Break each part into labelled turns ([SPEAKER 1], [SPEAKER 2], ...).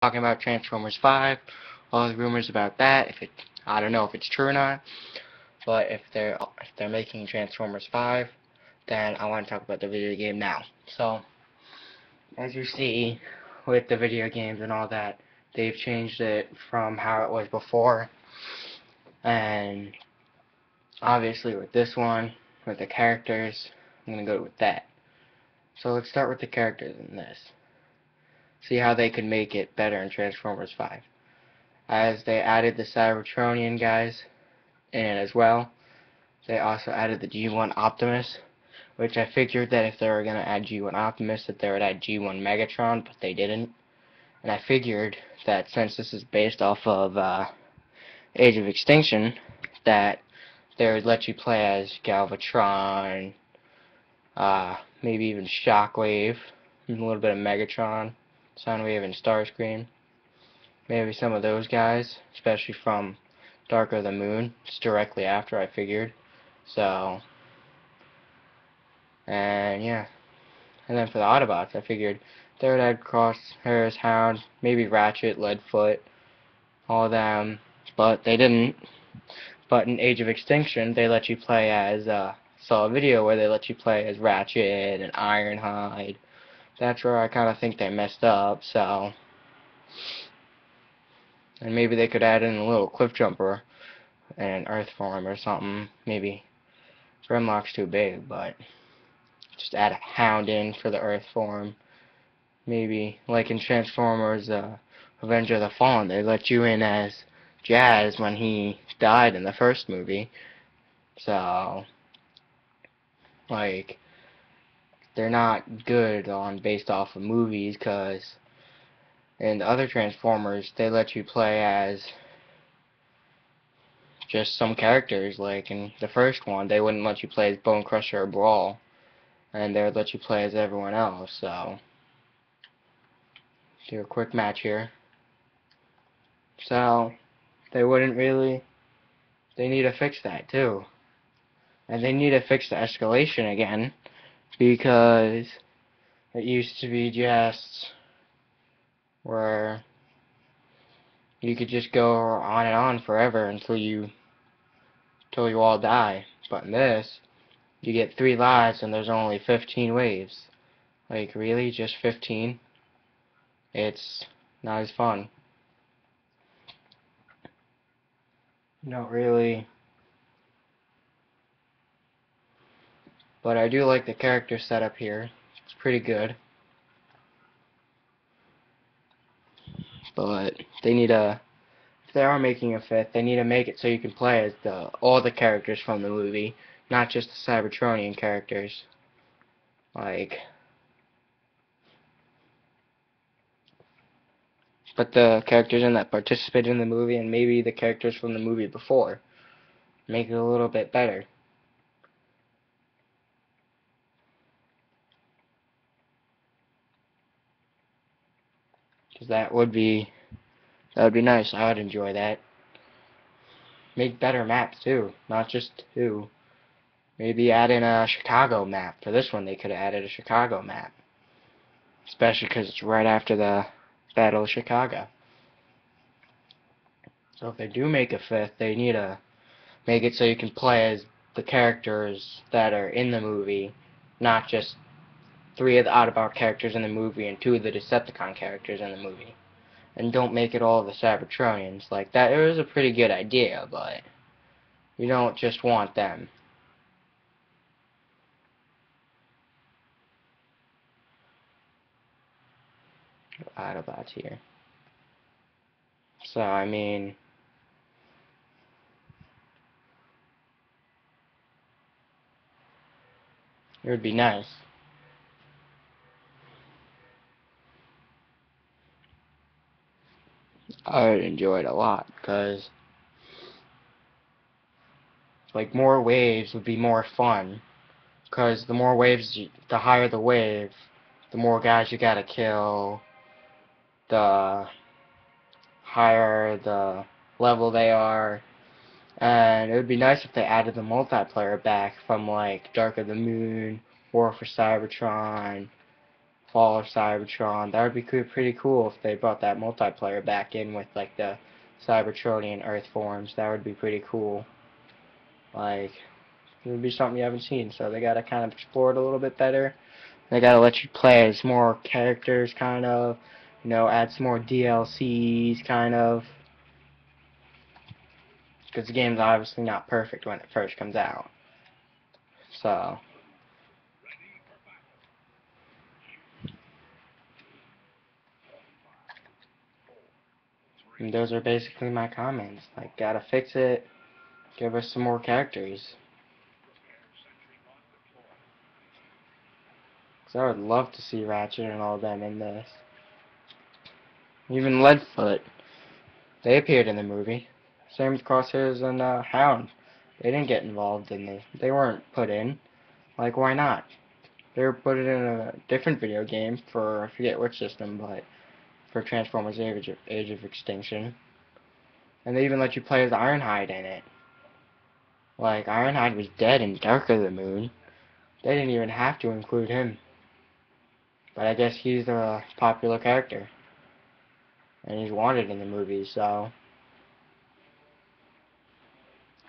[SPEAKER 1] talking about Transformers 5, all the rumors about that. I don't know if it's true or not, but if they're making Transformers 5, then I want to talk about the video game now. So, as you see with the video games and all that, they've changed it from how it was before, and obviously with this one, with the characters, I'm gonna go with that. So let's start with the characters in this. See how they could make it better in Transformers 5. As they added the Cybertronian guys in it as well. They also added the G1 Optimus, which I figured that if they were going to add G1 Optimus that they would add G1 Megatron, but they didn't. And I figured that since this is based off of Age of Extinction, that they would let you play as Galvatron, maybe even Shockwave, a little bit of Megatron, Soundwave, and Starscream. Maybe some of those guys, especially from Dark of the Moon. It's directly after, I figured. So, and yeah. And then for the Autobots, I figured they would add Crosshairs, Hound, maybe Ratchet, Leadfoot, all of them. But they didn't. But in Age of Extinction, they let you play as, saw a video where they let you play as Ratchet and Ironhide. That's where I kind of think they messed up, so. And maybe they could add in a little Cliff Jumper and Earth form or something. Maybe Grimlock's too big, but just add a Hound in for the Earth form. Maybe, like in Transformers Revenge of the Fallen, they let you in as Jazz when he died in the first movie. So, like, they're not good on based off of movies, because in the other Transformers, they let you play as just some characters. Like in the first one, they wouldn't let you play as Bone Crusher or Brawl, and they would let you play as everyone else. So, do a quick match here. So, they wouldn't really. They need to fix that too, and they need to fix the escalation again, because it used to be just where you could just go on and on forever until you all die. But in this, you get 3 lives and there's only 15 waves. Like, really? Just 15? It's not as fun. You don't really. But I do like the character setup here. It's pretty good. But they need a. If they are making a 5th, they need to make it so you can play as all the characters from the movie, not just the Cybertronian characters. Like. But the characters in that participated in the movie, and maybe the characters from the movie before. Make it a little bit better. Because that would be nice. I would enjoy that. Make better maps too, not just 2. Maybe add in a Chicago map. For this one, they could have added a Chicago map. Especially because it's right after the Battle of Chicago. So if they do make a 5th, they need to make it so you can play as the characters that are in the movie, not just 3 of the Autobot characters in the movie and 2 of the Decepticon characters in the movie. And don't make it all the Cybertronians. Like, that it was a pretty good idea, but you don't just want them. Autobots here. So, I mean, it would be nice. I would enjoy it a lot, because, like, more waves would be more fun. Because the more waves, the higher the wave, the more guys you gotta kill, the higher the level they are. And it would be nice if they added the multiplayer back from, like, Dark of the Moon, War for Cybertron, Fall of Cybertron. That would be pretty cool if they brought that multiplayer back in with like the Cybertronian Earth forms. That would be pretty cool. Like, it would be something you haven't seen, so they gotta kind of explore it a little bit better. They gotta let you play as more characters, kind of, you know, add some more DLCs, kind of, because the game's obviously not perfect when it first comes out. So, and those are basically my comments. Like, gotta fix it, give us some more characters. Because I would love to see Ratchet and all them in this. Even Leadfoot. They appeared in the movie. Same with Crosshairs and Hound. They didn't get involved in this. They weren't put in. Like, why not? They were put in a different video game for, I forget which system, but for Transformers Age of Extinction. And they even let you play as Ironhide in it. Like, Ironhide was dead in Dark of the Moon. They didn't even have to include him. But I guess he's a popular character. And he's wanted in the movie, so.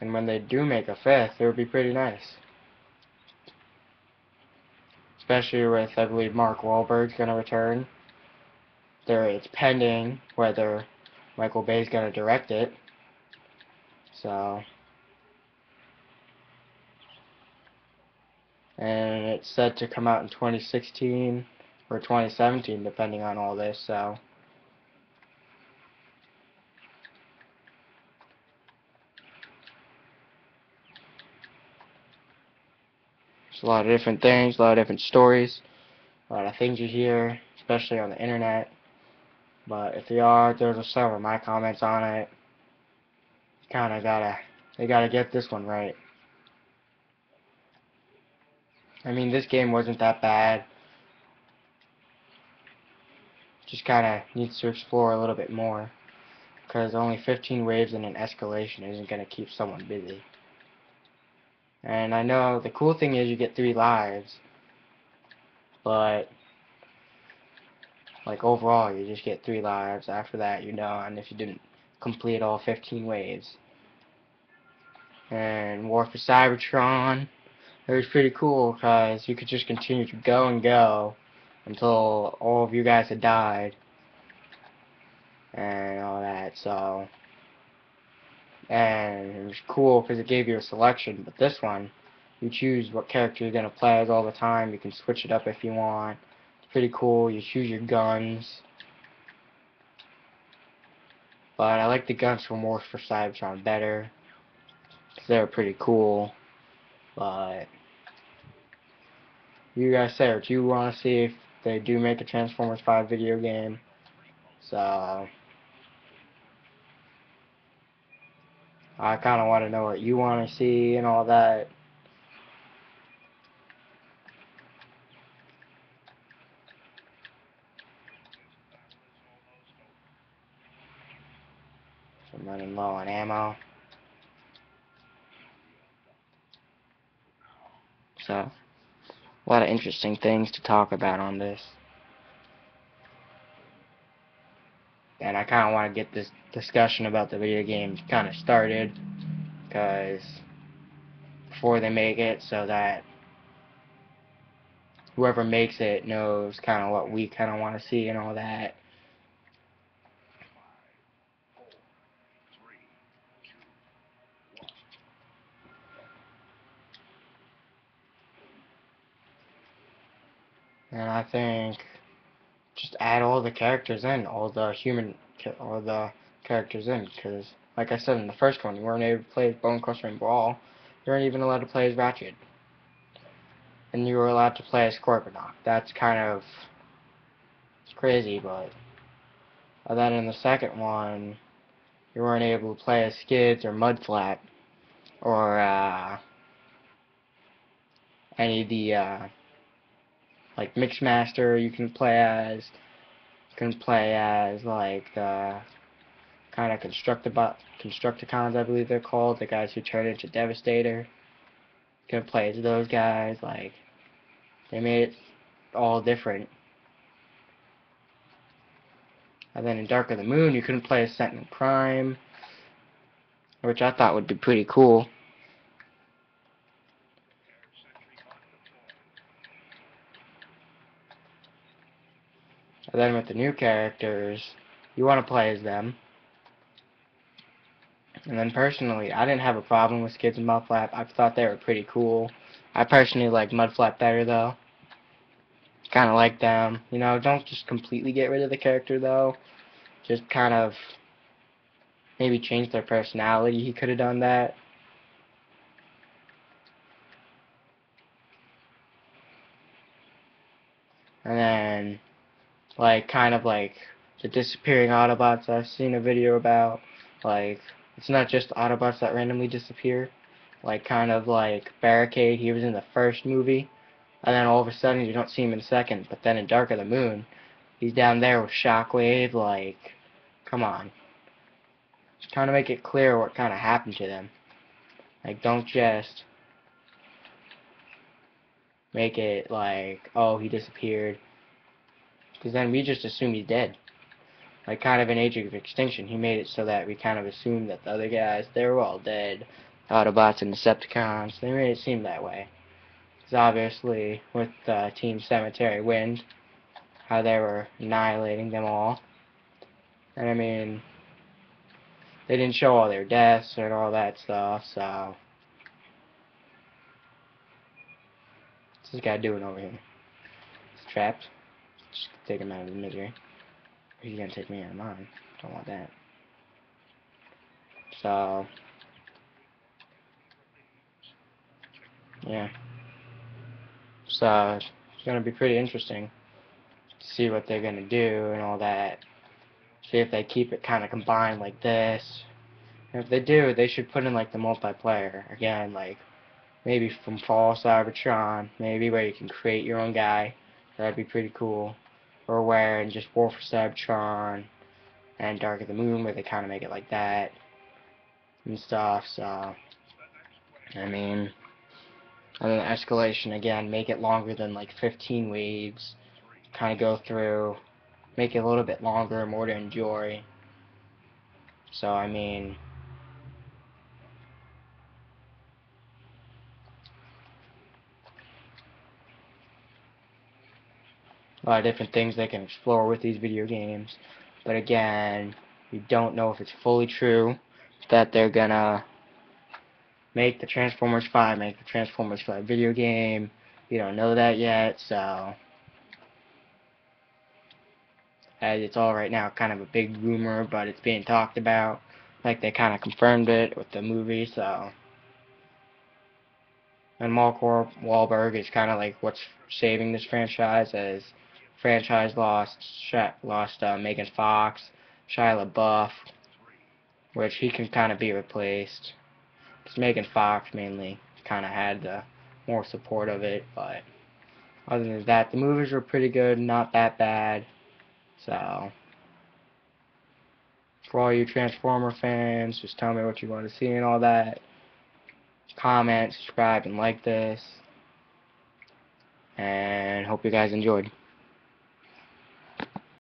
[SPEAKER 1] And when they do make a fifth, it would be pretty nice. Especially with, I believe, Mark Wahlberg's going to return. It's pending whether Michael Bay's going to direct it. So. And it's set to come out in 2016 or 2017, depending on all this, so. There's a lot of different things, a lot of different stories, a lot of things you hear, especially on the internet. But if you are, there's some of my comments on it. They gotta get this one right. I mean, this game wasn't that bad. Just kinda needs to explore a little bit more. Because only 15 waves and an escalation isn't gonna keep someone busy. And I know the cool thing is you get 3 lives. But like overall you just get 3 lives. After that you're done if you didn't complete all 15 waves. And War for Cybertron, it was pretty cool because you could just continue to go and go until all of you guys had died and all that. So, and it was cool because it gave you a selection. But this one, you choose what character you're gonna play as all the time. You can switch it up if you want. It's pretty cool. You choose your guns. But I like the guns from War for Cybertron better because they were pretty cool. But you guys say what you want to see if they do make a Transformers 5 video game. So I kind of want to know what you want to see and all that. So I'm running low on ammo. So a lot of interesting things to talk about on this. And I kind of want to get this discussion about the video game kind of started because before they make it, so that whoever makes it knows kind of what we kind of want to see and all that. And I think just add all the characters in, all the characters in, because like I said in the first one, you weren't able to play as Bone Crusher and Brawl. You weren't even allowed to play as Ratchet. And you were allowed to play as Scorponok. That's kind of it's crazy, but then in the second one, you weren't able to play as Skids or Mudflap or any of the like Mixmaster you can play as. You can play as like kind of Constructicons, I believe they're called, the guys who turn into Devastator. You can play as those guys. Like they made it all different. And then in Dark of the Moon, you couldn't play as Sentinel Prime, which I thought would be pretty cool. And then with the new characters, you want to play as them. And then personally, I didn't have a problem with Skids and Mudflap. I thought they were pretty cool. I personally like Mudflap better though. Kind of like them. You know, don't just completely get rid of the character though. Just kind of maybe change their personality. He could have done that. And then, like, kind of like the disappearing Autobots I've seen a video about. Like, it's not just Autobots that randomly disappear. Like, kind of like Barricade, he was in the first movie. And then all of a sudden you don't see him in the second. But then in Dark of the Moon, he's down there with Shockwave. Like, come on. Just kind of make it clear what kind of happened to them. Like, don't just make it like, oh, he disappeared. Because then we just assume he's dead. Like, kind of in Age of Extinction, he made it so that we kind of assumed that the other guys, they were all dead. Autobots and Decepticons, they made it seem that way. Because obviously, with Team Cemetery Wind, how they were annihilating them all. And I mean, they didn't show all their deaths and all that stuff, so... What's this guy doing over here? He's trapped. Just take him out of his misery. He's gonna take me out of mine. Don't want that. So... yeah. So, it's gonna be pretty interesting to see what they're gonna do and all that. See if they keep it kind of combined like this. And if they do, they should put in like the multiplayer. Again, like maybe from Fall Cybertron, maybe where you can create your own guy. That'd be pretty cool. Or where in just War for Cybertron and Dark of the Moon, where they kind of make it like that and stuff. So, I mean, and then escalation again, make it longer than like 15 waves. Kind of go through, make it a little bit longer, more to enjoy. So, I mean, a lot of different things they can explore with these video games. But again, we don't know if it's fully true that they're gonna make the Transformers 5, make the Transformers 5 video game. We don't know that yet, so as it's all right now kind of a big rumor, but it's being talked about. Like they kind of confirmed it with the movie, so. And Mark Wahlberg is kind of like what's saving this franchise, as franchise lost Megan Fox, Shia LaBeouf, which he can kind of be replaced. Because Megan Fox mainly kind of had the more support of it, but other than that, the movies were pretty good, not that bad. So, for all you Transformer fans, just tell me what you want to see and all that. Comment, subscribe, and like this. And hope you guys enjoyed.